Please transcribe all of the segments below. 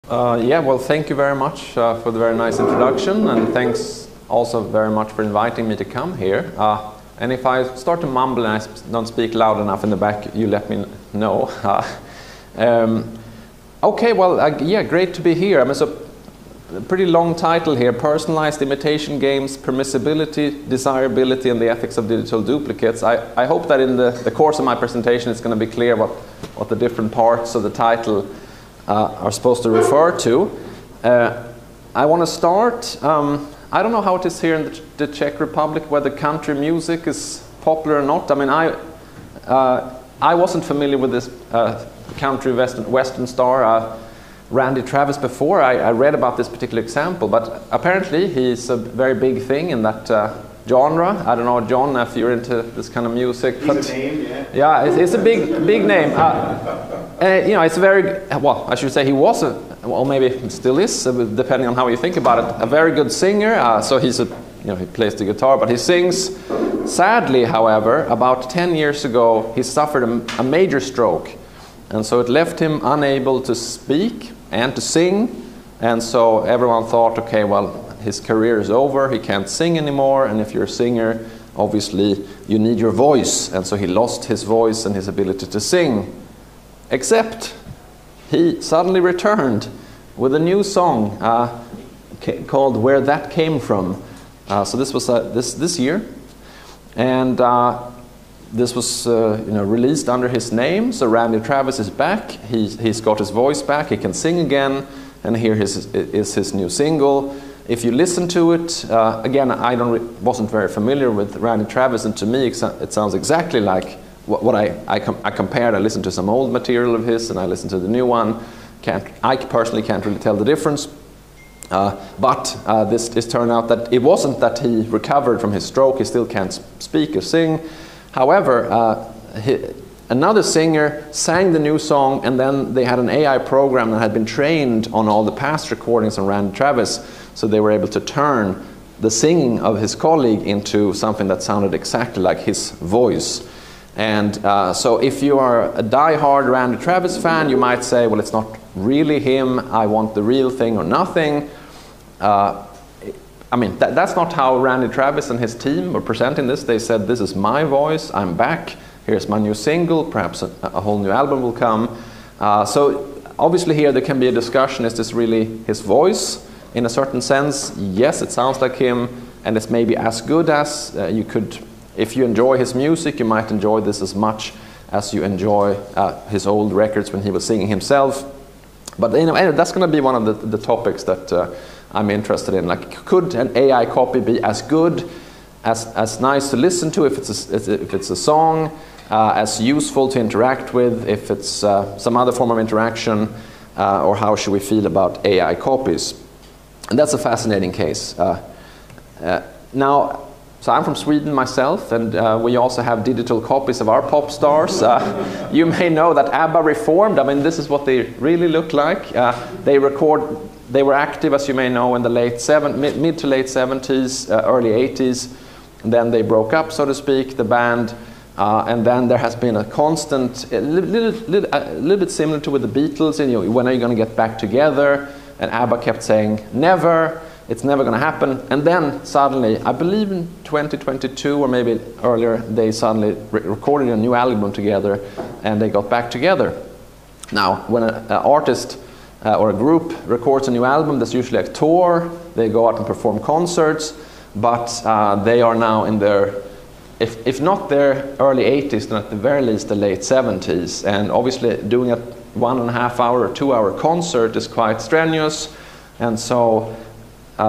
Yeah, well, thank you very much for the very nice introduction, and thanks also very much for inviting me to come here. And if I start to mumble and I don't speak loud enough in the back, you let me know. Okay, well, yeah, great to be here. I mean, so a pretty long title here: Personalized Imitation Games, Permissibility, Desirability, and the Ethics of Digital Duplicates. I hope that in the course of my presentation it's going to be clear what the different parts of the title are supposed to refer to. I want to start, I don't know how it is here in the Czech Republic, whether country music is popular or not. I mean, I wasn't familiar with this country western star, Randy Travis, before I read about this particular example, but apparently he's a very big thing in that genre. I don't know, John, if you're into this kind of music. He's a name, yeah. Yeah, it's a big name. You know, it's very, well, I should say he was well, maybe he still is, depending on how you think about it, a very good singer. So he's you know, he plays the guitar, but he sings. Sadly, however, about 10 years ago, he suffered a major stroke. And so it left him unable to speak and to sing. And so everyone thought, okay, well, his career is over, he can't sing anymore, and if you're a singer, obviously you need your voice. And so he lost his voice and his ability to sing. Except he suddenly returned with a new song called Where That Came From. So this was this year, and this was you know, released under his name. So Randy Travis is back. He's got his voice back. He can sing again, and here is his new single. If you listen to it, again, I wasn't very familiar with Randy Travis, and to me it sounds exactly like what I compared. I listened to some old material of his, and I listened to the new one. I personally can't really tell the difference. But this turned out that it wasn't that he recovered from his stroke. He still can't speak or sing. However, another singer sang the new song, and then they had an AI program that had been trained on all the past recordings on Randy Travis, so they were able to turn the singing of his colleague into something that sounded exactly like his voice. And so if you are a die-hard Randy Travis fan, you might say, well, it's not really him, I want the real thing or nothing. I mean, that's not how Randy Travis and his team were presenting this. They said, this is my voice, I'm back, here's my new single, perhaps a whole new album will come. So obviously here there can be a discussion, is this really his voice? In a certain sense, yes, it sounds like him, and it's maybe as good as you could. If you enjoy his music, you might enjoy this as much as you enjoy his old records when he was singing himself. But you know, anyway, that's going to be one of the topics that I'm interested in. Like, could an AI copy be as good, as nice to listen to if it's a song, as useful to interact with if it's some other form of interaction, or how should we feel about AI copies? And that's a fascinating case. Now, so I'm from Sweden myself, and we also have digital copies of our pop stars. You may know that ABBA reformed. I mean, this is what they really look like. They were active, as you may know, in the mid to late 70s, early 80s. And then they broke up, so to speak, the band. And then there has been a constant, a little bit similar to with the Beatles. And, you know, when are you going to get back together? And ABBA kept saying, never. It's never going to happen. And then suddenly, I believe in 2022 or maybe earlier, they suddenly recorded a new album together, and they got back together. Now, when an artist or a group records a new album, that's usually a tour. They go out and perform concerts, but they are now in their, if not their early 80s, then at the very least the late 70s. And obviously doing a 1.5 hour or 2 hour concert is quite strenuous, and so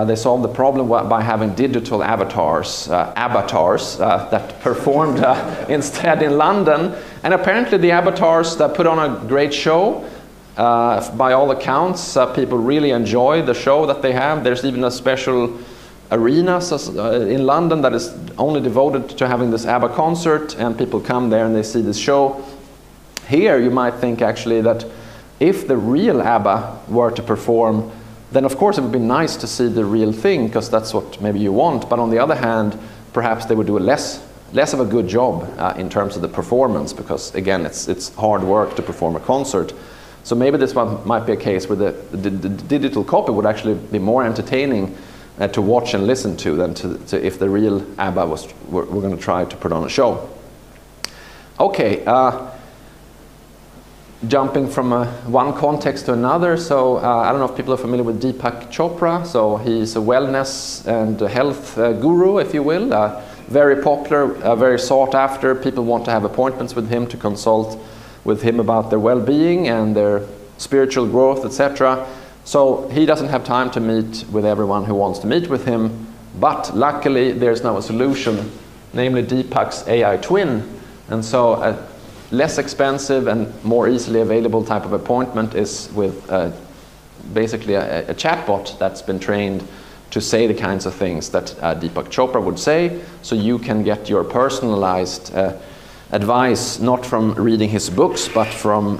they solved the problem by having digital avatars that performed instead in London. And apparently the avatars that put on a great show. By all accounts, people really enjoy the show that they have. There's even a special arena in London that is only devoted to having this ABBA concert, and people come there and they see this show. Here you might think actually that if the real ABBA were to perform, then of course it would be nice to see the real thing, because that's what maybe you want. But on the other hand, perhaps they would do a less of a good job in terms of the performance, because again, it's hard work to perform a concert. So maybe this one might be a case where the digital copy would actually be more entertaining to watch and listen to than to if the real ABBA were going to try to put on a show. Okay, jumping from one context to another. So I don't know if people are familiar with Deepak Chopra. So he's a wellness and health guru, if you will. Very popular, very sought after. People want to have appointments with him to consult with him about their well-being and their spiritual growth, etc. So he doesn't have time to meet with everyone who wants to meet with him. But luckily, there's now a solution, namely Deepak's AI twin. And so a less expensive and more easily available type of appointment is with basically a chatbot that's been trained to say the kinds of things that Deepak Chopra would say, so you can get your personalized advice not from reading his books, but from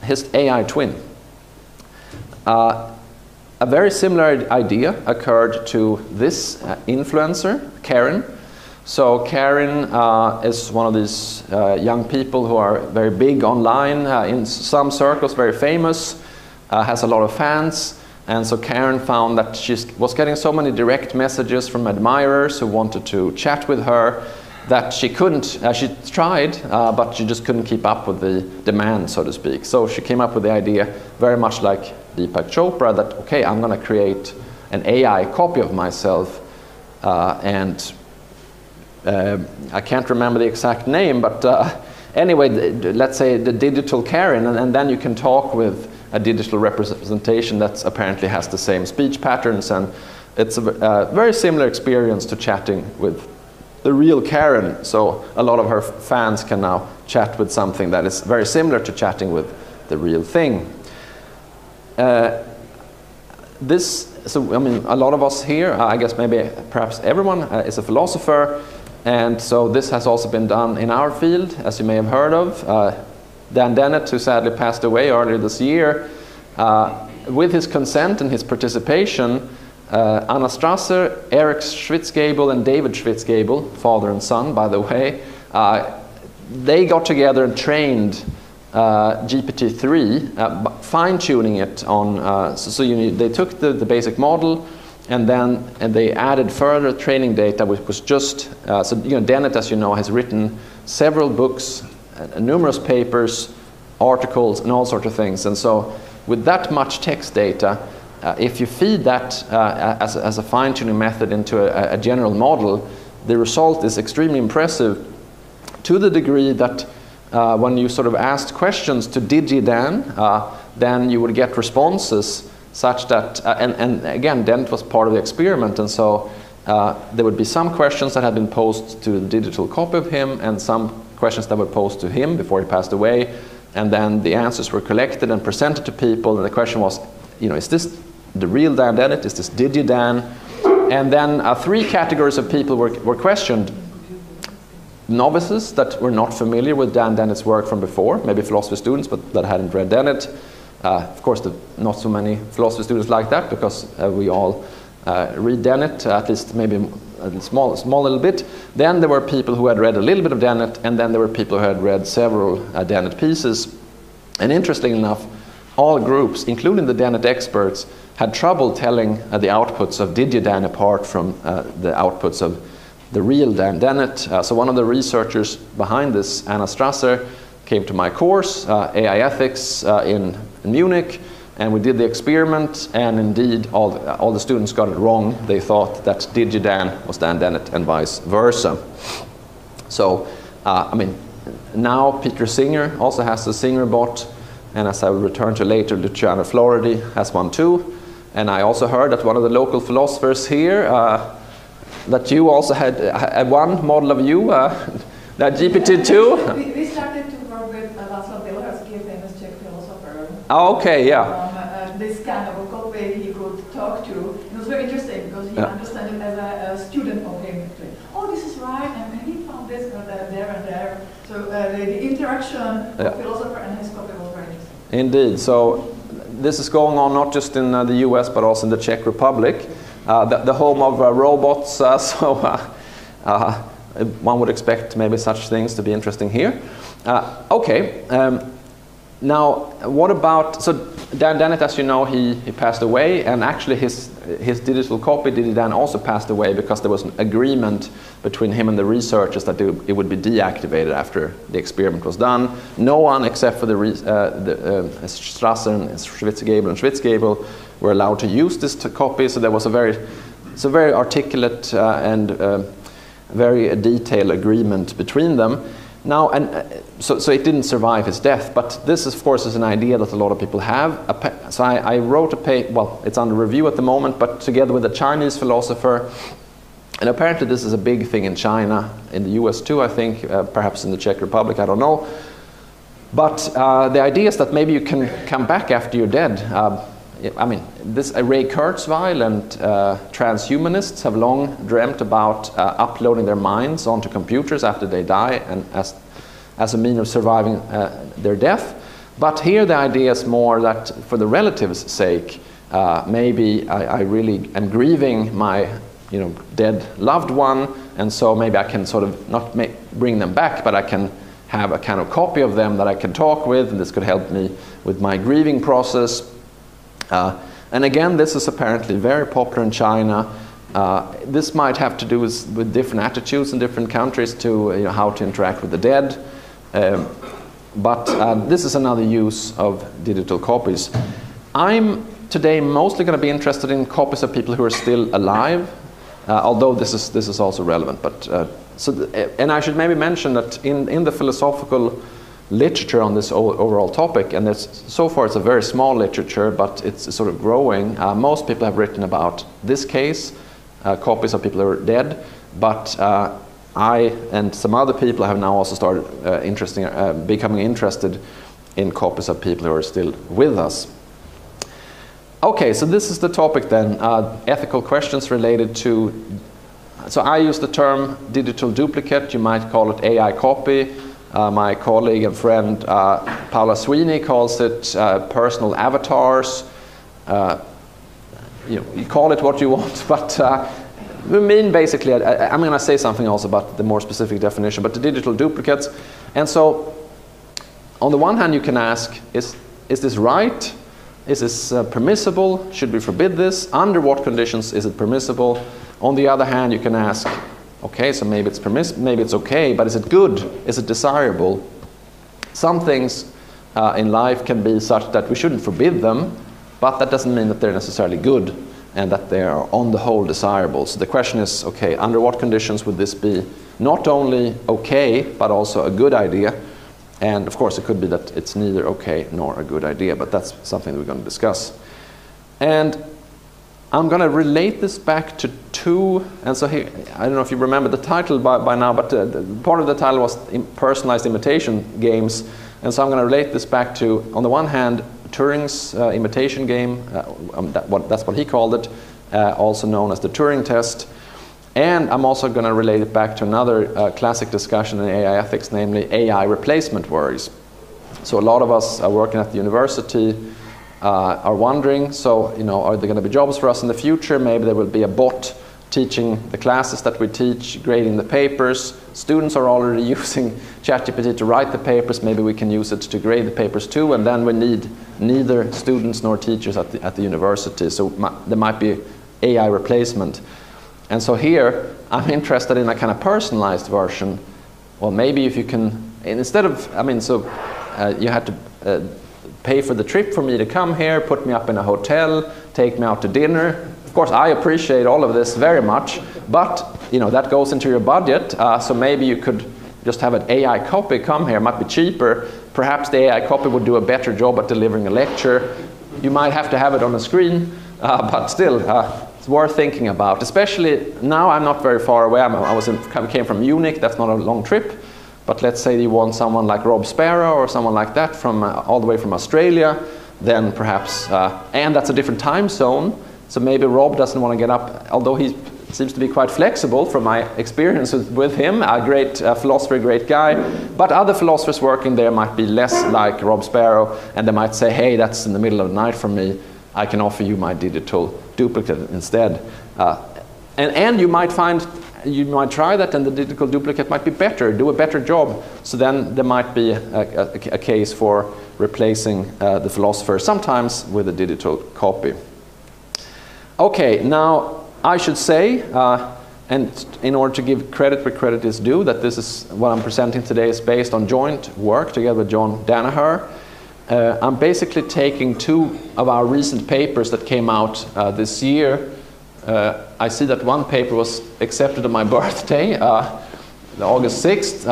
his AI twin. A very similar idea occurred to this influencer, Karen. So Karen is one of these young people who are very big online, in some circles very famous, has a lot of fans. And so Karen found that she was getting so many direct messages from admirers who wanted to chat with her that she couldn't, she tried, but she just couldn't keep up with the demand, so to speak. So she came up with the idea, very much like Deepak Chopra, that, okay, I'm going to create an AI copy of myself. I can't remember the exact name, but anyway, let's say the digital Karen, and then you can talk with a digital representation that apparently has the same speech patterns, and it's a very similar experience to chatting with the real Karen. So a lot of her fans can now chat with something that is very similar to chatting with the real thing. So I mean, a lot of us here, I guess maybe perhaps everyone is a philosopher, and so this has also been done in our field, as you may have heard of. Dan Dennett, who sadly passed away earlier this year, with his consent and his participation, Anna Strasser, Eric Schwitzgebel, and David Schwitzgebel, father and son, by the way, they got together and trained GPT-3, fine-tuning it on, they took the basic model, and then they added further training data, which was just, Dennett, as you know, has written several books, numerous papers, articles, and all sorts of things. And so with that much text data, if you feed that as a fine-tuning method into a general model, the result is extremely impressive, to the degree that when you sort of asked questions to DigiDan, then you would get responses such that, and again, Dennett was part of the experiment, and so there would be some questions that had been posed to the digital copy of him, and some questions that were posed to him before he passed away, and then the answers were collected and presented to people, and the question was, is this the real Dan Dennett? Is this DigiDan? And then 3 categories of people were questioned. Novices that were not familiar with Dan Dennett's work from before, maybe philosophy students, but that hadn't read Dennett. Of course, not so many philosophy students like that, because we all read Dennett, at least maybe a small little bit. Then there were people who had read a little bit of Dennett, and then there were people who had read several Dennett pieces. And interestingly enough, all groups, including the Dennett experts, had trouble telling the outputs of DigiDan apart from the outputs of the real Dan Dennett. So one of the researchers behind this, Anna Strasser, came to my course, AI Ethics in Munich, and we did the experiment, and indeed all the students got it wrong. They thought that DigiDan was Dan Dennett and vice versa. So, I mean, now Peter Singer also has a Singer bot, and as I will return to later, Luciano Floridi has one too. And I also heard that one of the local philosophers here, that you also had one model of you, that GPT-2. We started to work with Václav Bělohradský, a famous Czech philosopher. Oh, okay, yeah. This kind of a copy he could talk to. It was very interesting because he understood it as a student of him. Oh, this is right, and he found this there and there. So the interaction of philosopher and his copy was very interesting. Indeed. So this is going on not just in the US, but also in the Czech Republic, the home of robots. One would expect maybe such things to be interesting here. Okay. now, what about, so Dan Dennett, as you know, he passed away, and actually his digital copy, DigiDan, also passed away because there was an agreement between him and the researchers that it would be deactivated after the experiment was done. No one except for the Strasser and Schwitzgebel were allowed to use this copy, so there was a very articulate and very detailed agreement between them. Now, so it didn't survive his death, but this, of course, is an idea that a lot of people have. So I wrote a paper, well, it's under review at the moment, but together with a Chinese philosopher, and apparently this is a big thing in China, in the US too, I think, perhaps in the Czech Republic, I don't know. But the idea is that maybe you can come back after you're dead. I mean, Ray Kurzweil and transhumanists have long dreamt about uploading their minds onto computers after they die, and as a means of surviving their death. But here the idea is more that for the relatives' sake, maybe I really am grieving my dead loved one, and so maybe I can sort of not bring them back, but I can have a kind of copy of them that I can talk with, and this could help me with my grieving process. And again, this is apparently very popular in China. This might have to do with different attitudes in different countries to how to interact with the dead. But this is another use of digital copies. I'm today mostly going to be interested in copies of people who are still alive, although this is also relevant. But and I should maybe mention that in the philosophical literature on this overall topic, and so far it's a very small literature, but it's sort of growing. Most people have written about this case, copies of people who are dead, but I and some other people have now also started becoming interested in copies of people who are still with us. Okay, so this is the topic then, ethical questions related to, so I use the term digital duplicate, you might call it AI copy. My colleague and friend Paula Sweeney calls it personal avatars. You call it what you want, but we mean basically, I'm going to say something also about the more specific definition, but the digital duplicates. And so, on the one hand, you can ask, is this right? Is this permissible? Should we forbid this? Under what conditions is it permissible? On the other hand, you can ask, okay, so maybe it's maybe it's okay, but is it good? Is it desirable? Some things in life can be such that we shouldn't forbid them, but that doesn't mean that they're necessarily good and that they are on the whole desirable. So the question is, okay, under what conditions would this be not only okay, but also a good idea? And of course, it could be that it's neither okay nor a good idea, but that's something that we're going to discuss. And I'm going to relate this back to two, and so here, I don't know if you remember the title by now, but part of the title was personalized imitation games, and so I'm going to relate this back to, on the one hand, Turing's imitation game, that's what he called it, also known as the Turing test, and I'm also going to relate it back to another classic discussion in AI ethics, namely AI replacement worries. So a lot of us are working at the university, are wondering, so are there going to be jobs for us in the future? Maybe there will be a bot teaching the classes that we teach, grading the papers. Students are already using ChatGPT to write the papers. Maybe we can use it to grade the papers too, and then we need neither students nor teachers at the university. So there might be AI replacement. And so here, I'm interested in a kind of personalized version. Well, maybe if you can, instead of, you had to pay for the trip for me to come here, put me up in a hotel, take me out to dinner. Of course, I appreciate all of this very much, but that goes into your budget. So maybe you could just have an AI copy come here. It might be cheaper. Perhaps the AI copy would do a better job at delivering a lecture. You might have to have it on a screen, but still, it's worth thinking about. Especially now, I'm not very far away. I came from Munich. That's not a long trip. But let's say you want someone like Rob Sparrow or someone like that from all the way from Australia, then perhaps, and that's a different time zone, so maybe Rob doesn't want to get up, although he seems to be quite flexible from my experience with him, a great philosopher, great guy, but other philosophers working there might be less like Rob Sparrow, and they might say, hey, that's in the middle of the night for me, I can offer you my digital duplicate instead. And you might try that, and the digital duplicate might be better, do a better job. So then there might be a case for replacing the philosopher, sometimes with a digital copy. Okay, now I should say, and in order to give credit where credit is due, that this is what I'm presenting today is based on joint work together with John Danaher. I'm basically taking 2 of our recent papers that came out this year. I see that one paper was accepted on my birthday, August 6th.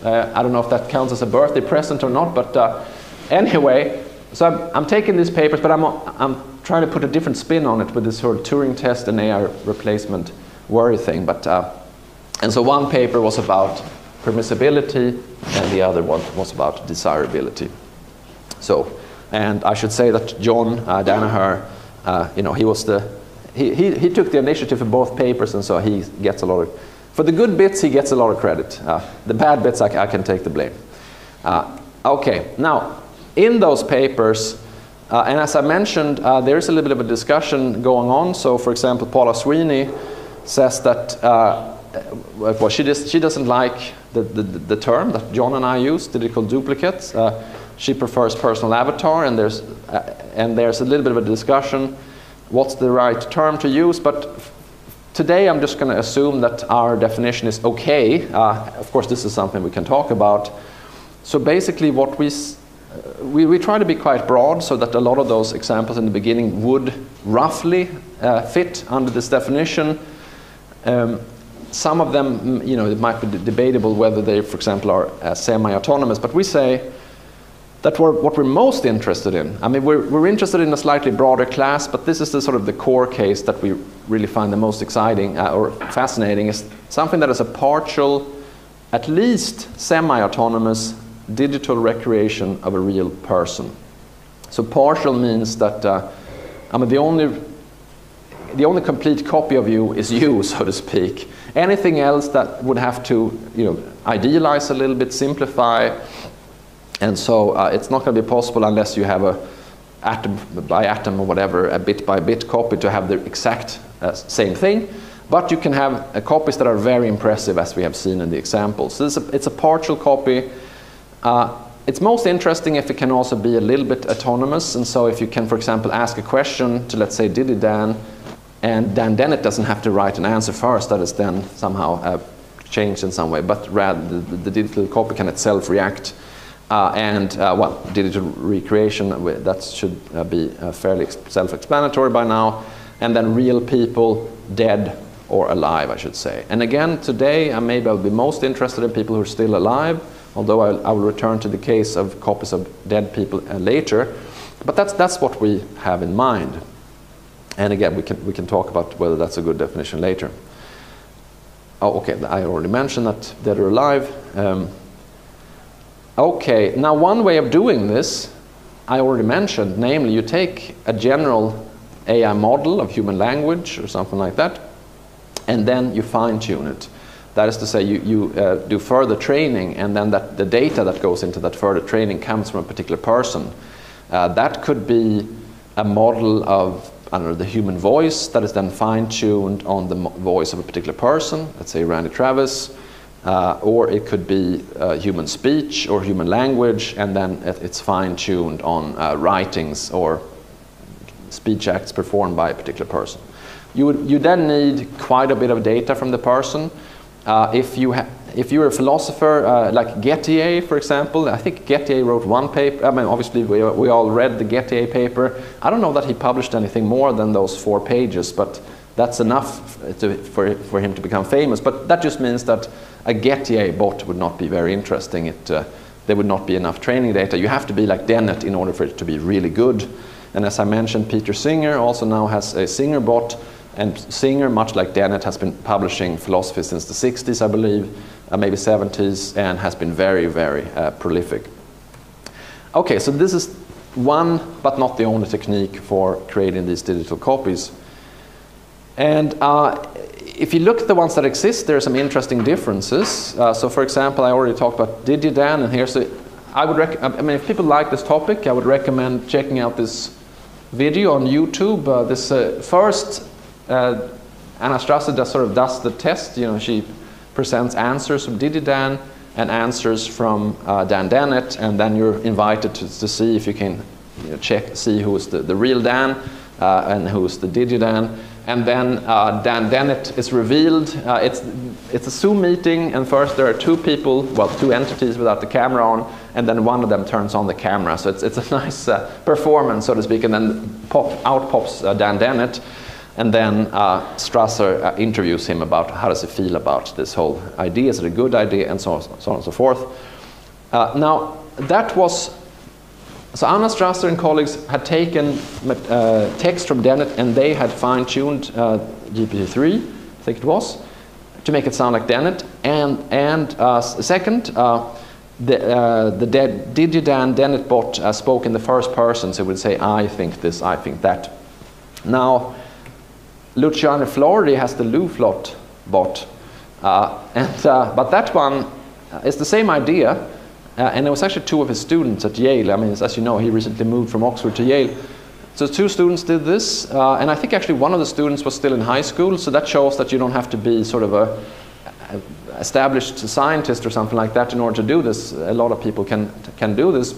I don't know if that counts as a birthday present or not, but anyway, so I'm taking these papers, but I'm trying to put a different spin on it with this sort of Turing test and AI replacement worry thing. But and so one paper was about permissibility, and the other one was about desirability. So, and I should say that John Danaher, you know, he took the initiative for both papers, and so he gets a lot of, for the good bits he gets a lot of credit. The bad bits I can take the blame. Okay, now in those papers, and as I mentioned, there is a little bit of a discussion going on. So, for example, Paula Sweeney says that well, she doesn't like the term that John and I use, digital duplicates. She prefers personal avatar, and there's a little bit of a discussion what's the right term to use. But today I'm just going to assume that our definition is okay. Of course, this is something we can talk about. So basically, what we try to be quite broad, so that a lot of those examples in the beginning would roughly fit under this definition. Some of them, you know, it might be debatable whether they, for example, are semi-autonomous. But we say that what we're most interested in. I mean, we're interested in a slightly broader class, but this is the sort of the core case that we really find the most exciting or fascinating, is something that is a partial, at least semi-autonomous digital recreation of a real person. So partial means that I mean, the only complete copy of you is you, so to speak. Anything else that would have to, you know, idealize a little bit, simplify. And so it's not going to be possible unless you have a atom by atom or whatever, a bit by bit copy to have the exact same thing. But you can have copies that are very impressive, as we have seen in the examples. So it's a partial copy. It's most interesting if it can also be a little bit autonomous. And so if you can, for example, ask a question to, let's say, Diddy Dan, and Dan Dennett doesn't have to write an answer first that is then somehow changed in some way, but rather the digital copy can itself react. Well, digital recreation, that should be fairly self-explanatory by now. And then real people, dead or alive, I should say. And again, today, maybe I'll be most interested in people who are still alive, although I will return to the case of copies of dead people later. But that's what we have in mind. And again, we can talk about whether that's a good definition later. Oh, okay, I already mentioned that dead or alive. Okay, now one way of doing this, I already mentioned, namely you take a general AI model of human language or something like that, and then you fine-tune it. That is to say, you do further training, and then the data that goes into that further training comes from a particular person. That could be a model of, I don't know, the human voice that is then fine-tuned on the voice of a particular person, let's say Randy Travis. Or it could be human speech or human language, and then it's fine-tuned on writings or speech acts performed by a particular person. You then need quite a bit of data from the person. If you're a philosopher like Gettier, for example, I think Gettier wrote one paper. I mean, obviously we all read the Gettier paper. I don't know that he published anything more than those 4 pages, but that's enough for him to become famous. But that just means that a Gettier bot would not be very interesting. There would not be enough training data. You have to be like Dennett in order for it to be really good. And as I mentioned, Peter Singer also now has a Singer bot. And Singer, much like Dennett, has been publishing philosophy since the 60s, I believe, maybe 70s, and has been very, very prolific. Okay, so this is one, but not the only technique for creating these digital copies. And if you look at the ones that exist, there are some interesting differences. So for example, I already talked about Diddy Dan, and here's I mean, if people like this topic, I would recommend checking out this video on YouTube. This first, Anna Strasse does the test. You know, she presents answers from Diddy Dan, and answers from Dan Dennett, and then you're invited to see if you can see who is the real Dan and who is the DigiDan. And then Dan Dennett is revealed. It's a Zoom meeting, and first there are two people, well, two entities without the camera on, and then one of them turns on the camera. So it's a nice performance, so to speak, and then out pops Dan Dennett, and then Strasser interviews him about how does he feel about this whole idea, is it a good idea, and so on and so forth. Now, that was... So Anna Strasser and colleagues had taken text from Dennett, and they had fine-tuned GPT-3, I think it was, to make it sound like Dennett. And second, the DigiDan Dennett bot spoke in the first person, so it would say, I think this, I think that. Now, Luciano Floridi has the Luflot bot, but that one is the same idea. And it was actually two of his students at Yale. I mean, as you know, he recently moved from Oxford to Yale. So two students did this, and I think actually one of the students was still in high school, so that shows that you don't have to be sort of a established scientist or something like that in order to do this. A lot of people can do this.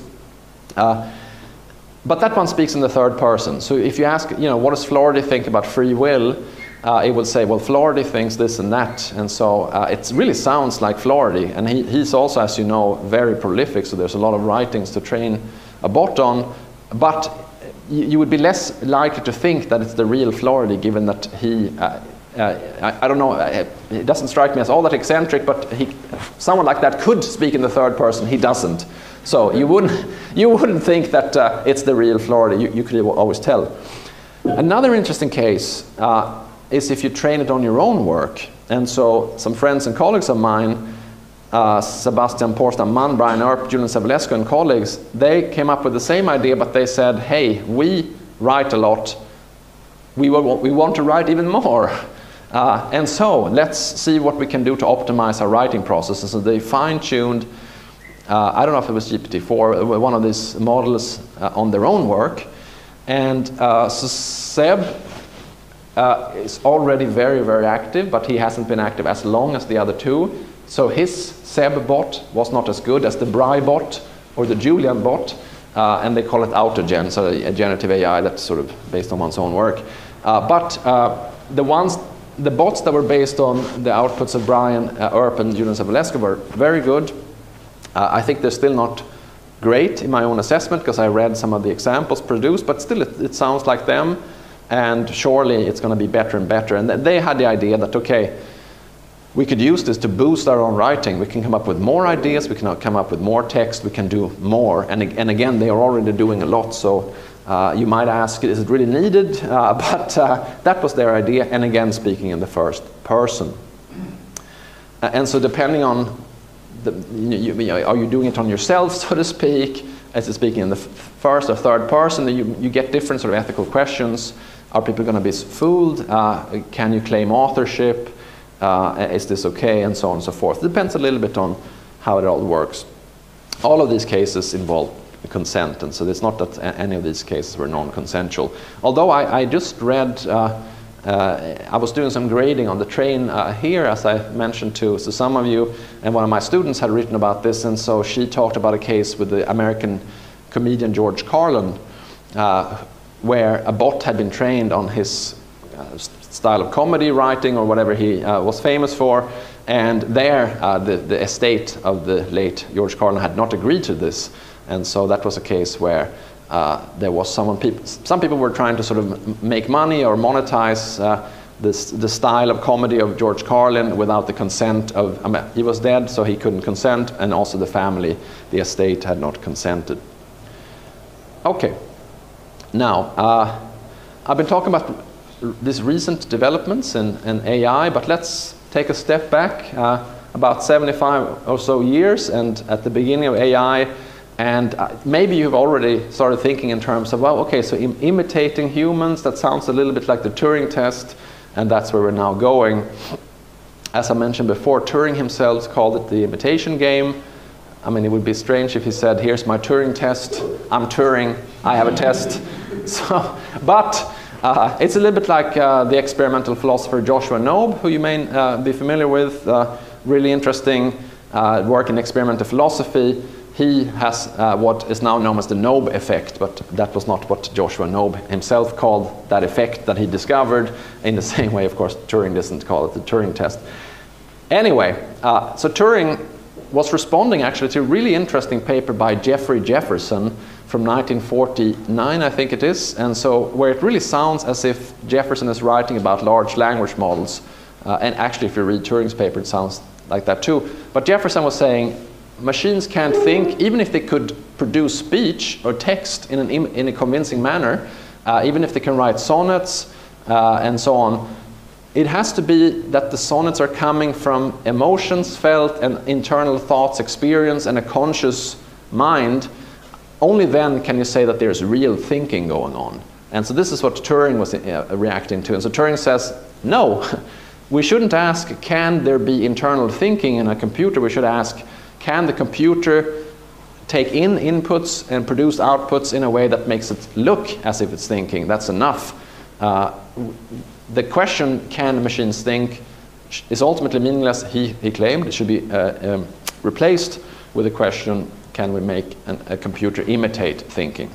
But that one speaks in the third person. So if you ask, what does Floridi think about free will? It will say, well, Floridi thinks this and that. And so it really sounds like Floridi. And he's also, as you know, very prolific. So there's a lot of writings to train a bot on. But you would be less likely to think that it's the real Floridi, given that he, I don't know, it doesn't strike me as all that eccentric, but someone like that could speak in the third person. He doesn't. So you wouldn't think that it's the real Floridi. You could always tell. Another interesting case is if you train it on your own work. And so some friends and colleagues of mine, Sebastian Porsdam-Mann, Brian Earp, Julian Savulescu and colleagues, they came up with the same idea, but they said, hey, we write a lot. We want to write even more. And so let's see what we can do to optimize our writing process. And so they fine-tuned, I don't know if it was GPT-4, one of these models on their own work. And so Seb is already very, very active, but he hasn't been active as long as the other two. So his Seb bot was not as good as the Bry bot or the Julian bot, and they call it autogen, so a generative AI that's sort of based on one's own work. But the bots that were based on the outputs of Brian Earp and Julian Savulescu were very good. I think they're still not great in my own assessment because I read some of the examples produced, but still it sounds like them. And surely it's going to be better and better. And they had the idea that, okay, we could use this to boost our own writing. We can come up with more ideas. We can come up with more text. We can do more. And again, they are already doing a lot. So you might ask, is it really needed? But that was their idea. And again, speaking in the first person. And so depending on, are you doing it on yourself, so to speak? As it's speaking in the first or third person, you get different sort of ethical questions. Are people going to be fooled? Can you claim authorship? Is this okay? And so on and so forth. It depends a little bit on how it all works. All of these cases involve consent, and so it's not that any of these cases were non-consensual. Although I just read, I was doing some grading on the train here, as I mentioned to some of you, and one of my students had written about this, and so she talked about a case with the American comedian George Carlin, where a bot had been trained on his style of comedy writing or whatever he was famous for, and there the estate of the late George Carlin had not agreed to this, and so that was a case where there was some people were trying to sort of make money or monetize the style of comedy of George Carlin without the consent of, he was dead, so he couldn't consent, and also the family, the estate had not consented. Okay. Now, I've been talking about these recent developments in AI, but let's take a step back about 75 or so years, and at the beginning of AI, and maybe you've already started thinking in terms of, well, okay, so imitating humans, that sounds a little bit like the Turing test, and that's where we're now going. As I mentioned before, Turing himself called it the imitation game. I mean, it would be strange if he said, here's my Turing test, I'm Turing, I have a test. So, but it's a little bit like the experimental philosopher Joshua Knobe, who you may be familiar with, really interesting work in experimental philosophy, he has what is now known as the Knob effect, but that was not what Joshua Knob himself called that effect that he discovered. In the same way, of course, Turing doesn't call it the Turing test. Anyway, so Turing was responding actually to a really interesting paper by Jeffrey Jefferson from 1949, I think it is, and so where it really sounds as if Jefferson is writing about large language models, and actually if you read Turing's paper it sounds like that too. But Jefferson was saying machines can't think, even if they could produce speech or text in a convincing manner, even if they can write sonnets and so on, it has to be that the sonnets are coming from emotions felt and internal thoughts, experience, and a conscious mind. Only then can you say that there's real thinking going on. And so this is what Turing was reacting to. And so Turing says, no, we shouldn't ask, can there be internal thinking in a computer? We should ask, can the computer take in inputs and produce outputs in a way that makes it look as if it's thinking? That's enough. The question, can machines think, is ultimately meaningless, he claimed. It should be replaced with the question, can we make a computer imitate thinking?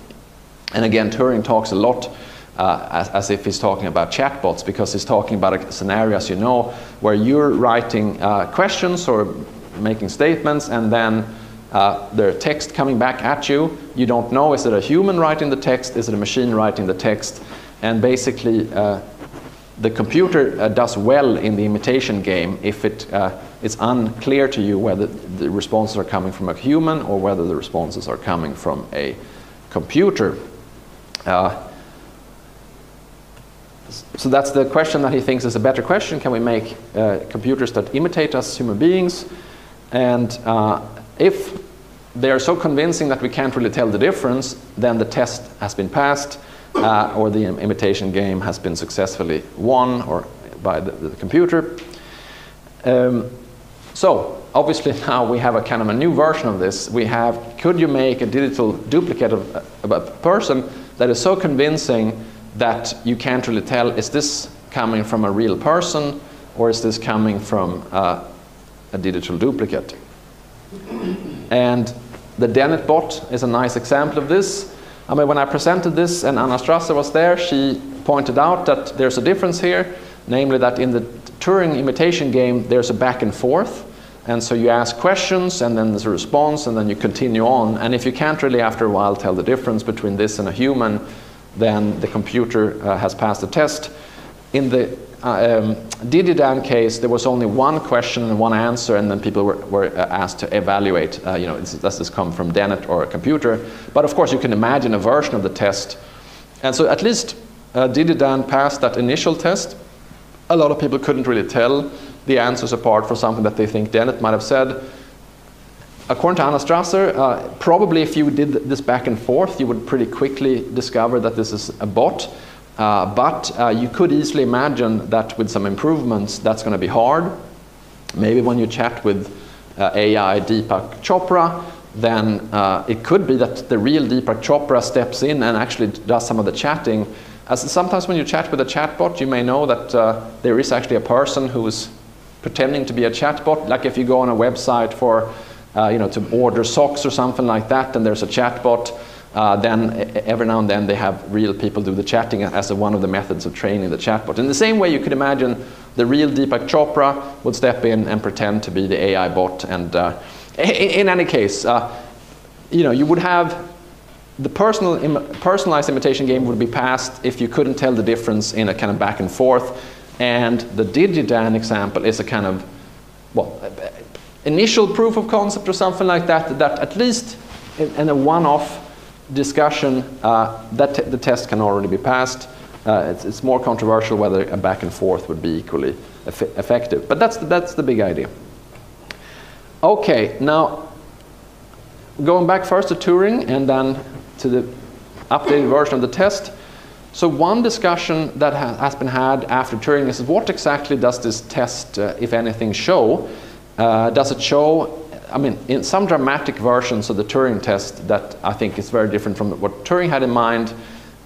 And again, Turing talks a lot as if he's talking about chatbots, because he's talking about a scenario, as you know, where you're writing questions or making statements, and then there's text coming back at you. You don't know, is it a human writing the text, is it a machine writing the text? And basically, the computer does well in the imitation game if it's unclear to you whether the responses are coming from a human or whether the responses are coming from a computer. So that's the question that he thinks is a better question. Can we make computers that imitate us human beings? And if they're so convincing that we can't really tell the difference, then the test has been passed, or the imitation game has been successfully won or by the computer. So obviously now we have a kind of a new version of this. We have, could you make a digital duplicate of a person that is so convincing that you can't really tell, is this coming from a real person or is this coming from a digital duplicate? And the Dennett bot is a nice example of this. I mean, when I presented this and Anna Strasser was there, she pointed out that there's a difference here, namely that in the Turing imitation game, there's a back and forth. And so you ask questions, and then there's a response, and then you continue on. And if you can't really, after a while, tell the difference between this and a human, then the computer has passed the test. In the Dididan case, there was only one question and one answer, and then people were asked to evaluate, does this come from Dennett or a computer? But of course, you can imagine a version of the test. And so at least Dididan passed that initial test. A lot of people couldn't really tell the answers apart from something that they think Dennett might have said. According to Anna Strasser, probably if you did this back and forth, you would pretty quickly discover that this is a bot. But you could easily imagine that with some improvements, that's going to be hard. Maybe when you chat with AI Deepak Chopra, then it could be that the real Deepak Chopra steps in and actually does some of the chatting. As sometimes when you chat with a chatbot, you may know that there is actually a person who is pretending to be a chatbot. Like if you go on a website for, to order socks or something like that, and there's a chatbot. Then every now and then they have real people do the chatting as one of the methods of training the chatbot. In the same way, you could imagine the real Deepak Chopra would step in and pretend to be the AI bot. And in any case, you would have the personalized imitation game would be passed if you couldn't tell the difference in a kind of back and forth. And the Dididan example is a kind of, initial proof of concept or something like that, that at least in a one-off discussion, that the test can already be passed. It's more controversial whether a back and forth would be equally effective. But that's the big idea. Okay, now going back first to Turing and then to the updated version of the test. So one discussion that has been had after Turing is what exactly does this test, if anything, show? Does it show, in some dramatic versions of the Turing test that I think is very different from what Turing had in mind.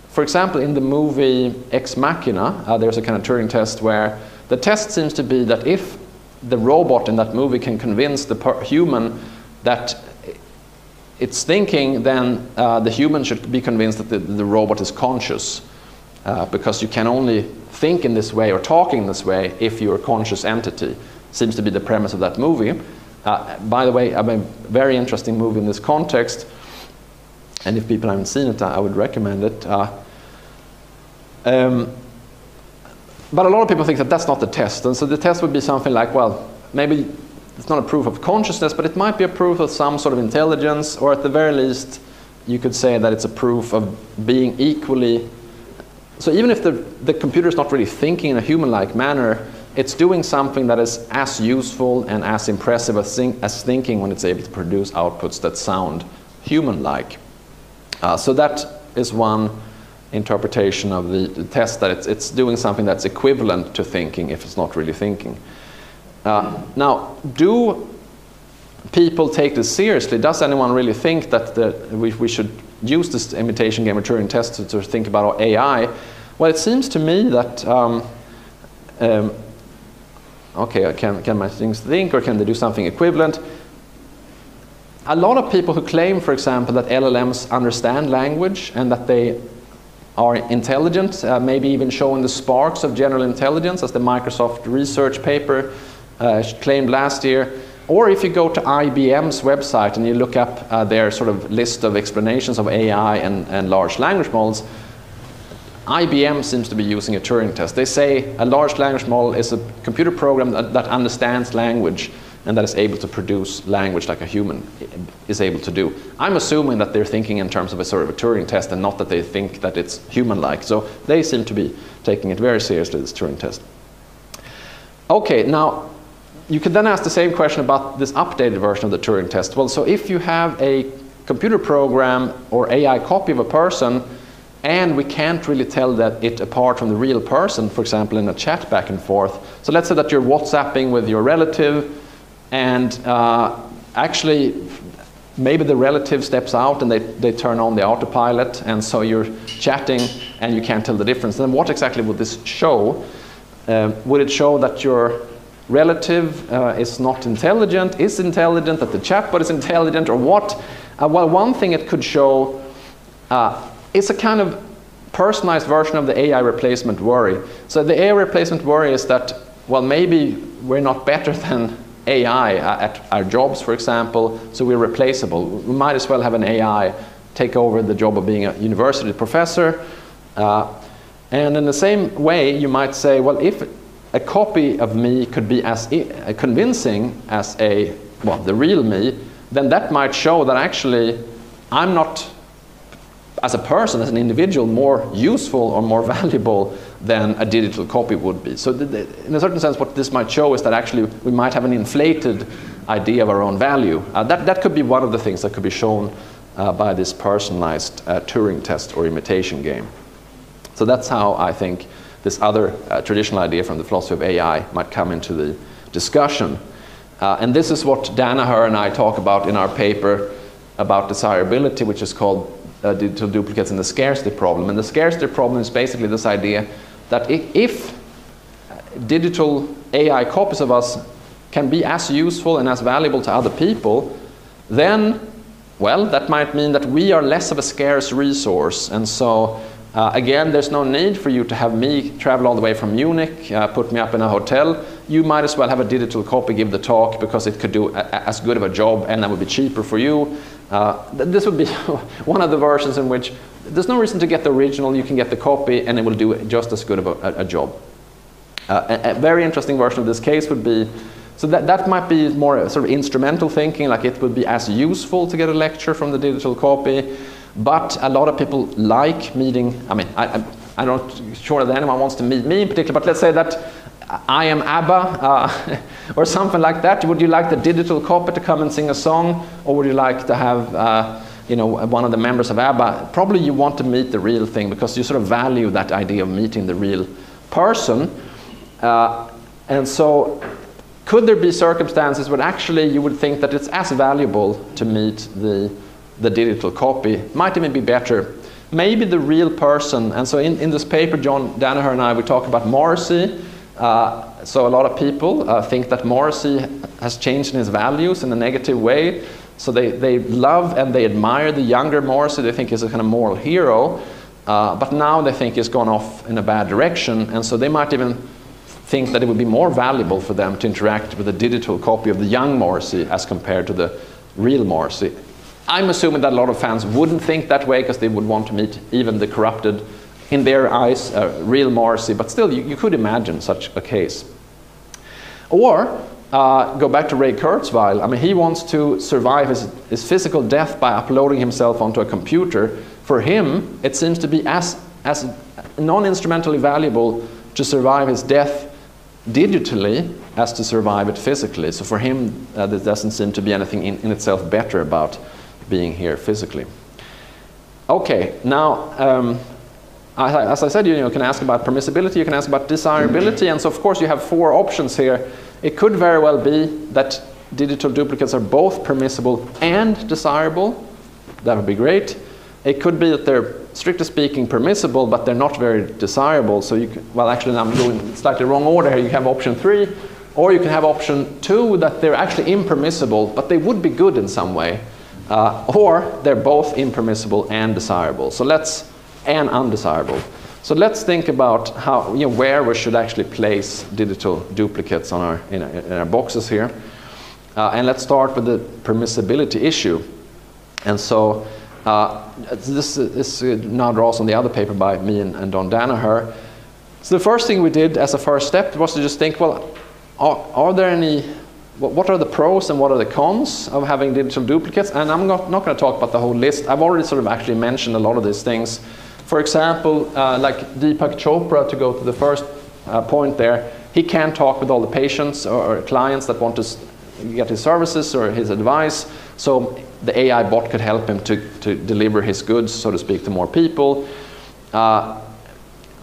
For example, in the movie Ex Machina, there's a kind of Turing test where the test seems to be that if the robot in that movie can convince the human that it's thinking, then the human should be convinced that the robot is conscious. Because you can only think in this way or talk in this way if you're a conscious entity. Seems to be the premise of that movie. By the way, a very interesting movie in this context. And if people haven't seen it, I would recommend it. But a lot of people think that that's not the test. And so the test would be something like, well, maybe it's not a proof of consciousness, but it might be a proof of some sort of intelligence, or at the very least, you could say that it's a proof of being equally. So even if the computer is not really thinking in a human-like manner, it's doing something that is as useful and as impressive as thinking when it's able to produce outputs that sound human-like. So that is one interpretation of the test, that it's doing something that's equivalent to thinking if it's not really thinking. Now, do people take this seriously? Does anyone really think that we should use this imitation game or Turing test to think about AI? Well, it seems to me that okay, can machines think, or can they do something equivalent? A lot of people who claim, for example, that LLMs understand language and that they are intelligent, maybe even showing the sparks of general intelligence, as the Microsoft research paper claimed last year. Or if you go to IBM's website and you look up their sort of list of explanations of AI and large language models, IBM seems to be using a Turing test. They say a large language model is a computer program that understands language and that is able to produce language like a human is able to do. I'm assuming that they're thinking in terms of a sort of a Turing test and not that they think that it's human-like. So they seem to be taking it very seriously, this Turing test. Okay, now you could then ask the same question about this updated version of the Turing test. Well, so if you have a computer program or AI copy of a person, and we can't really tell that it apart from the real person, for example, in a chat back and forth. So let's say that you're WhatsApping with your relative, and actually maybe the relative steps out and they turn on the autopilot, and so you're chatting and you can't tell the difference. Then what exactly would this show? Would it show that your relative is not intelligent, is intelligent, that the chatbot is intelligent, or what? Well, one thing it could show is a kind of personalized version of the AI replacement worry. So the AI replacement worry is that, well, maybe we're not better than AI at our jobs, for example, so we're replaceable. We might as well have an AI take over the job of being a university professor. And in the same way, you might say, well, if a copy of me could be as convincing as the real me, then that might show that actually I'm not, as a person, as an individual, more useful or more valuable than a digital copy would be. So in a certain sense, what this might show is that actually we might have an inflated idea of our own value. That could be one of the things that could be shown by this personalized Turing test or imitation game. So that's how I think this other traditional idea from the philosophy of AI might come into the discussion. And this is what Danaher and I talk about in our paper about desirability, which is called digital duplicates and the scarcity problem. And the scarcity problem is basically this idea that if digital AI copies of us can be as useful and as valuable to other people, then, well, that might mean that we are less of a scarce resource. And so, again, there's no need for you to have me travel all the way from Munich, put me up in a hotel. You might as well have a digital copy give the talk because it could do as good of a job and that would be cheaper for you. This would be one of the versions in which there's no reason to get the original, you can get the copy and it will do just as good of a job. A very interesting version of this case would be, so that might be more sort of instrumental thinking, like it would be as useful to get a lecture from the digital copy, but a lot of people like meeting, I mean, I'm not sure that anyone wants to meet me in particular, but let's say that I am ABBA or something like that. Would you like the digital copy to come and sing a song, or would you like to have one of the members of ABBA? Probably you want to meet the real thing because you sort of value that idea of meeting the real person. And so could there be circumstances where actually you would think that it's as valuable to meet the digital copy? Might even be better. Maybe the real person. And so in this paper, John Danaher and I, we talk about Morrissey. So a lot of people think that Morrissey has changed in his values in a negative way. So they love and they admire the younger Morrissey. They think he's a kind of moral hero. But now they think he's gone off in a bad direction. And so they might even think that it would be more valuable for them to interact with a digital copy of the young Morrissey as compared to the real Morrissey. I'm assuming that a lot of fans wouldn't think that way because they would want to meet even the corrupted, in their eyes, real Morrissey. But still, you could imagine such a case. Or go back to Ray Kurzweil. I mean, he wants to survive his physical death by uploading himself onto a computer. For him, it seems to be as non-instrumentally valuable to survive his death digitally as to survive it physically. So for him, there doesn't seem to be anything in itself better about being here physically. Okay, now, as I said, you can ask about permissibility, you can ask about desirability, and so of course you have 4 options here. It could very well be that digital duplicates are both permissible and desirable. That would be great. It could be that they're, strictly speaking, permissible, but they're not very desirable. So you can, well, actually, I'm going slightly wrong order here. You have option 3, or you can have option 2, that they're actually impermissible, but they would be good in some way. Or they're both impermissible and desirable. So and undesirable. So let's think about how, where we should actually place digital duplicates on in our boxes here. And let's start with the permissibility issue. And so this now draws on the other paper by me and Don Danaher. So the first thing we did as a first step was to just think, well, are there any, what are the pros and what are the cons of having digital duplicates? And I'm not going to talk about the whole list. I've already sort of actually mentioned a lot of these things. For example, like Deepak Chopra, to go to the first point there, he can talk with all the patients or clients that want to get his services or his advice. So the AI bot could help him to deliver his goods, so to speak, to more people.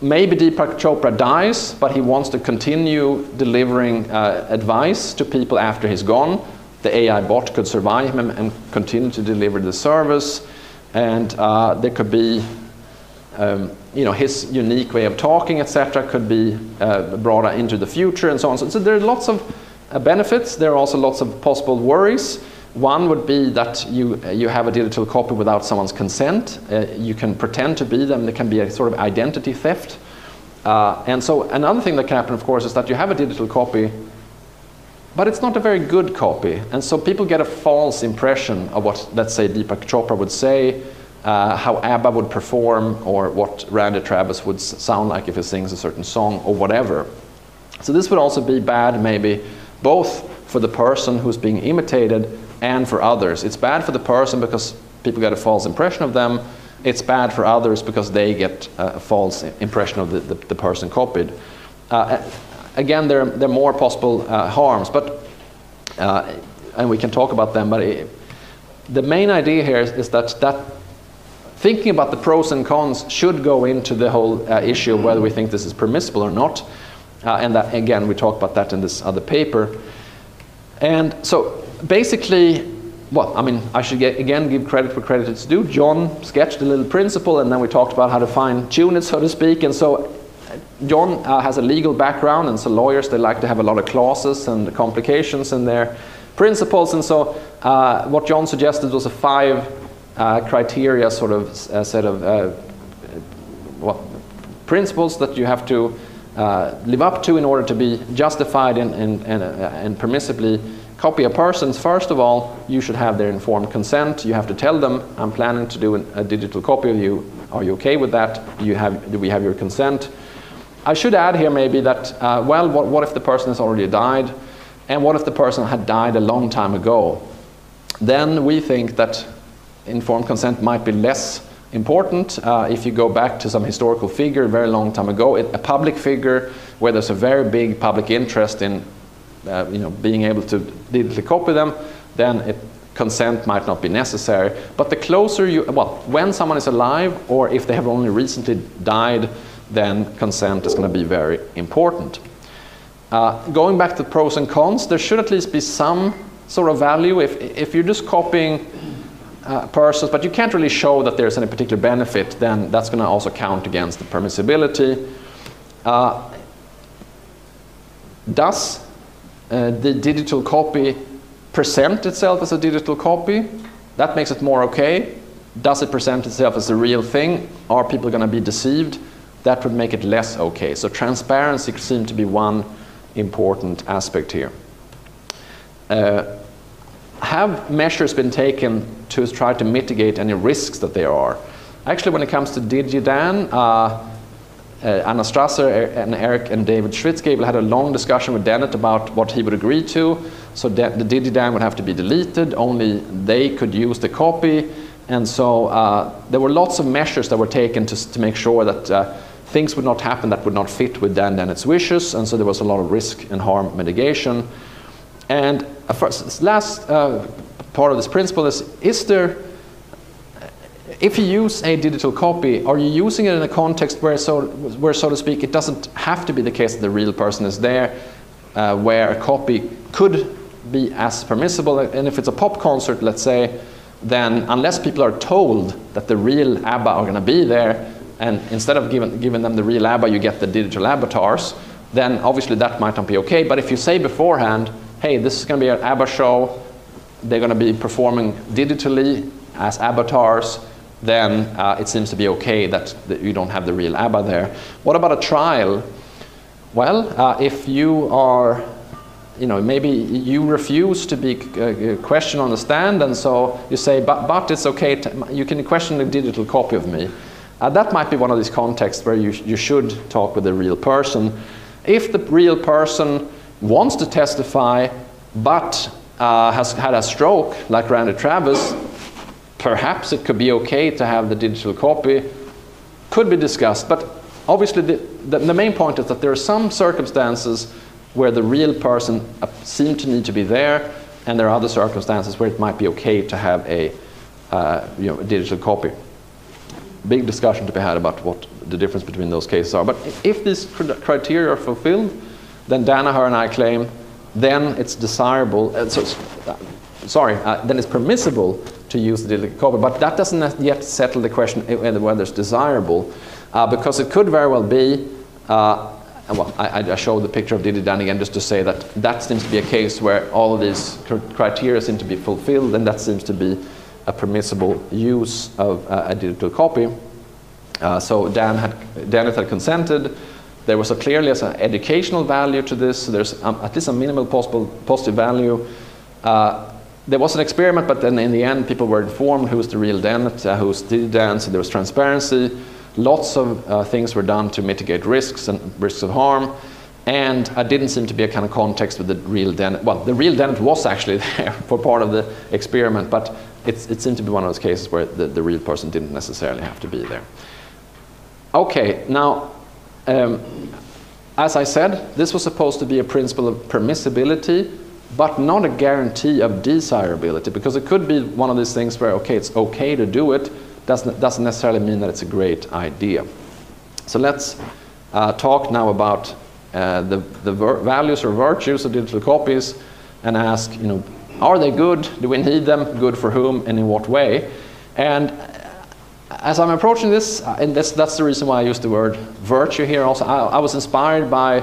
Maybe Deepak Chopra dies, but he wants to continue delivering advice to people after he's gone. The AI bot could survive him and continue to deliver the service. And there could be, his unique way of talking, etc., could be brought into the future and so on. So there are lots of benefits. There are also lots of possible worries. One would be that you have a digital copy without someone's consent. You can pretend to be them. There can be a sort of identity theft. And so another thing that can happen, of course, is that you have a digital copy, but it's not a very good copy. And so people get a false impression of what, let's say, Deepak Chopra would say, how ABBA would perform, or what Randy Travis would sound like if he sings a certain song, or whatever. So this would also be bad, maybe, both for the person who's being imitated and for others. It's bad for the person because people get a false impression of them. It's bad for others because they get a false impression of the person copied. Again, there are more possible harms, but and we can talk about them. But the main idea here is that thinking about the pros and cons should go into the whole issue of whether we think this is permissible or not. And that, again, we talk about that in this other paper. And so basically, well, I mean, I should again give credit where credit is due. John sketched a little principle, and then we talked about how to fine-tune it, so to speak. And so John has a legal background, and so lawyers, they like to have a lot of clauses and complications in their principles. And so what John suggested was a 5 criteria sort of set of principles that you have to live up to in order to be justified and permissibly copy a person's. First of all, you should have their informed consent. You have to tell them, I'm planning to do a digital copy of you. Are you okay with that? Do we have your consent? I should add here maybe that, well, what if the person has already died? And what if the person had died a long time ago? Then we think that informed consent might be less important if you go back to some historical figure a very long time ago, a public figure where there's a very big public interest in being able to digitally copy them, then consent might not be necessary. But the closer when someone is alive, or if they have only recently died, then consent is going to be very important. Going back to the pros and cons, there should at least be some sort of value. If you're just copying persons, but you can't really show that there's any particular benefit, then that's going to also count against the permissibility. Does the digital copy present itself as a digital copy? That makes it more okay. Does it present itself as a real thing? Are people going to be deceived? That would make it less okay. So transparency seems to be one important aspect here. Have measures been taken to try to mitigate any risks that there are? Actually, when it comes to DigiDan, Anna Strasser and Eric and David Schwitzgebel had a long discussion with Dennett about what he would agree to. So the DigiDan would have to be deleted, only they could use the copy. And so there were lots of measures that were taken to make sure that things would not happen that would not fit with Dan Dennett's wishes. And so there was a lot of risk and harm mitigation. And first, last part of this principle is there, if you use a digital copy, are you using it in a context where, so to speak, it doesn't have to be the case that the real person is there, where a copy could be as permissible? And if it's a pop concert, let's say, then unless people are told that the real ABBA are going to be there, and instead of giving them the real ABBA, you get the digital avatars, then obviously that might not be okay. But if you say beforehand, hey, this is going to be an ABBA show, they're going to be performing digitally as avatars, then it seems to be okay that you don't have the real ABBA there. What about a trial? Well, if you are, maybe you refuse to be questioned on the stand, and so you say, but it's okay, you can question a digital copy of me. That might be one of these contexts where you should talk with a real person. If the real person wants to testify, but has had a stroke, like Randy Travis, perhaps it could be okay to have the digital copy. Could be discussed, but obviously the main point is that there are some circumstances where the real person seems to need to be there, and there are other circumstances where it might be okay to have a digital copy. Big discussion to be had about what the difference between those cases are. But if these criteria are fulfilled, then Danaher and I claim, then it's desirable. Then it's permissible to use the digital copy. But that doesn't yet settle the question whether it's desirable, because it could very well be. Well, I showed the picture of DigiDan again just to say that seems to be a case where all of these criteria seem to be fulfilled, and that seems to be a permissible use of a digital copy. So Dennett had consented. There was clearly an educational value to this. So there's at least a minimal possible positive value. There was an experiment, but then in the end, people were informed who's the real Dennett, who's DigiDan, so there was transparency. Lots of things were done to mitigate risks and risks of harm. And I didn't seem to be a kind of context with the real Dennett. Well, the real Dennett was actually there for part of the experiment, but it seemed to be one of those cases where the real person didn't necessarily have to be there. Okay, now, as I said, this was supposed to be a principle of permissibility, but not a guarantee of desirability, because it could be one of these things where, okay, it's okay to do it, doesn't necessarily mean that it's a great idea. So let's talk now about the values or virtues of digital copies, and ask, are they good? Do we need them? Good for whom? And in what way? And as I'm approaching this, and that's the reason why I use the word virtue here also, I was inspired by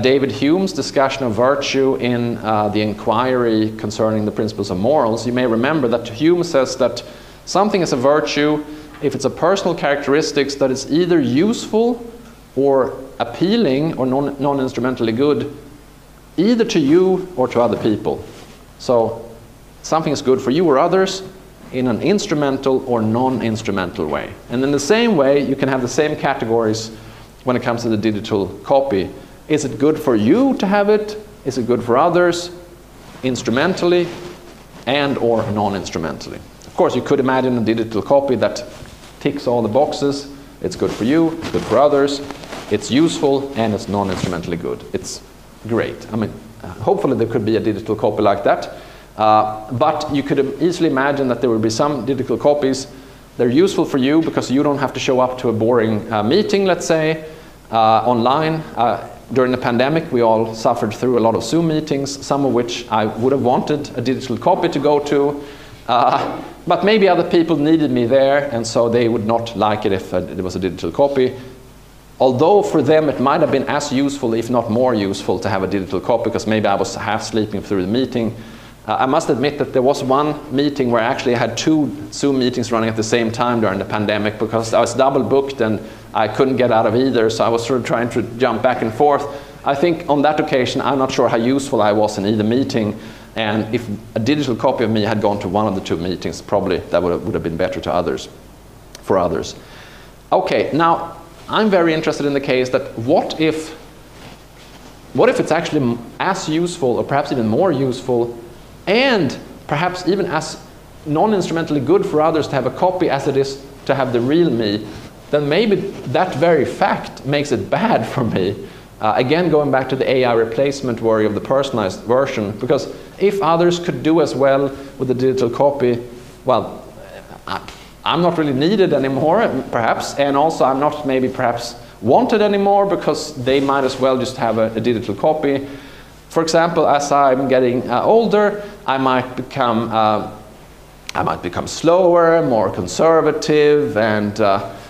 David Hume's discussion of virtue in the inquiry concerning the principles of morals. You may remember that Hume says that something is a virtue if it's a personal characteristic that is either useful or appealing or non-instrumentally good, either to you or to other people. So something is good for you or others in an instrumental or non-instrumental way. And in the same way, you can have the same categories when it comes to the digital copy. Is it good for you to have it? Is it good for others? Instrumentally and or non-instrumentally. Of course, you could imagine a digital copy that ticks all the boxes. It's good for you, it's good for others, it's useful, and it's non-instrumentally good. It's great. I mean, hopefully there could be a digital copy like that. But you could easily imagine that there would be some digital copies. They're useful for you because you don't have to show up to a boring meeting, let's say, online. During the pandemic, we all suffered through a lot of Zoom meetings, some of which I would have wanted a digital copy to go to. But maybe other people needed me there, and so they would not like it if it was a digital copy. although for them it might have been as useful, if not more useful, to have a digital copy, because maybe I was half sleeping through the meeting. I must admit that there was one meeting where I actually had 2 Zoom meetings running at the same time during the pandemic, because I was double booked and I couldn't get out of either, so I was sort of trying to jump back and forth. I think on that occasion, I'm not sure how useful I was in either meeting, and if a digital copy of me had gone to one of the 2 meetings, probably that would have been better to others, for others. Okay, now I'm very interested in the case that what if it's actually as useful, or perhaps even more useful, and perhaps even as non-instrumentally good for others to have a copy as it is to have the real me, then maybe that very fact makes it bad for me. Again, going back to the AI replacement worry of the personalized version, because if others could do as well with the digital copy, well, I'm not really needed anymore, perhaps, and also I'm not maybe perhaps wanted anymore, because they might as well just have a digital copy. For example, as I'm getting older, I might become slower, more conservative, and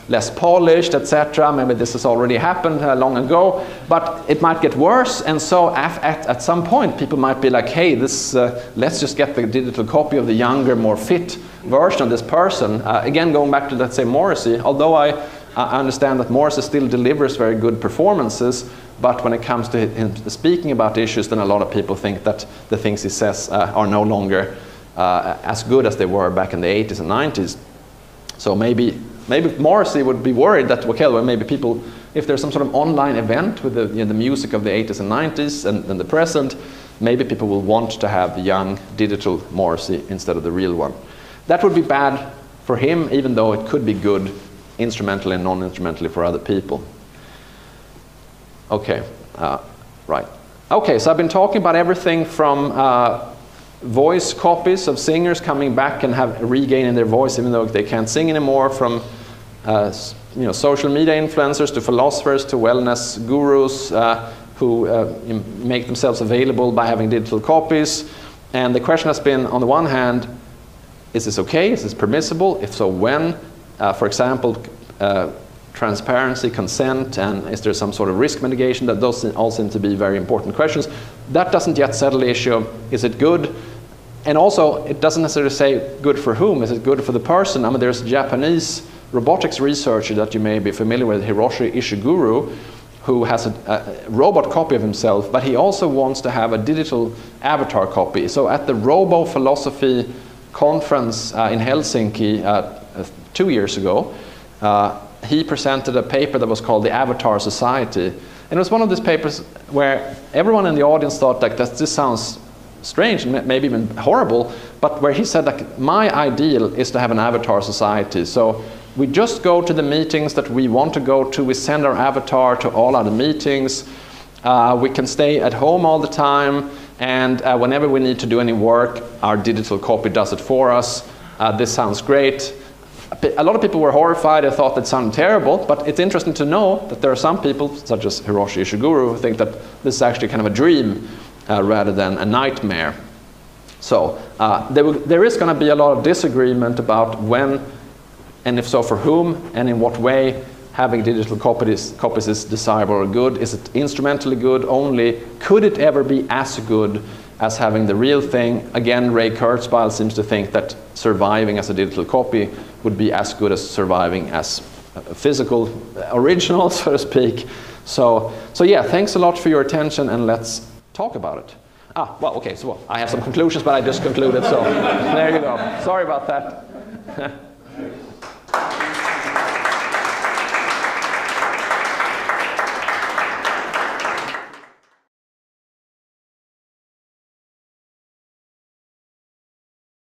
less polished, etc. Maybe this has already happened long ago, but it might get worse, and so at some point people might be like, hey, let's just get the digital copy of the younger, more fit version of this person. Again, going back to, let's say, Morrissey, although I understand that Morrissey still delivers very good performances, but when it comes to him speaking about issues, then a lot of people think that the things he says are no longer as good as they were back in the 80s and 90s. So maybe Morrissey would be worried that, okay, well, maybe people, if there's some sort of online event with the music of the 80s and 90s and the present, maybe people will want to have the young digital Morrissey instead of the real one. That would be bad for him, even though it could be good instrumentally and non-instrumentally for other people. Okay, right. Okay, so I've been talking about everything from voice copies of singers coming back and regaining their voice even though they can't sing anymore, from social media influencers to philosophers to wellness gurus who make themselves available by having digital copies. And the question has been, on the one hand, is this okay? Is this permissible? If so, when? For example, transparency, consent, and is there some sort of risk mitigation? That those all seem to be very important questions. That doesn't yet settle the issue of, is it good? And also, it doesn't necessarily say good for whom. Is it good for the person? I mean, there's a Japanese robotics researcher that you may be familiar with, Hiroshi Ishiguro, who has a robot copy of himself, but he also wants to have a digital avatar copy. So at the Robo Philosophy conference in Helsinki 2 years ago, he presented a paper that was called the Avatar Society. And it was one of these papers where everyone in the audience thought, like, this sounds strange and maybe even horrible, but where he said, like, my ideal is to have an avatar society. So we just go to the meetings that we want to go to, we send our avatar to all other meetings, we can stay at home all the time, and whenever we need to do any work, our digital copy does it for us. This sounds great. A lot of people were horrified. They thought that sounded terrible, but it's interesting to know that there are some people, such as Hiroshi Ishiguro, who think that this is actually kind of a dream rather than a nightmare. So there is going to be a lot of disagreement about when, and if so for whom, and in what way having digital copies is desirable or good. Is it instrumentally good only? Could it ever be as good as having the real thing? Again, Ray Kurzweil seems to think that surviving as a digital copy would be as good as surviving as a physical original, so to speak. So yeah, thanks a lot for your attention, and let's talk about it. Well, okay, so I have some conclusions, but I just concluded, so there you go. Sorry about that.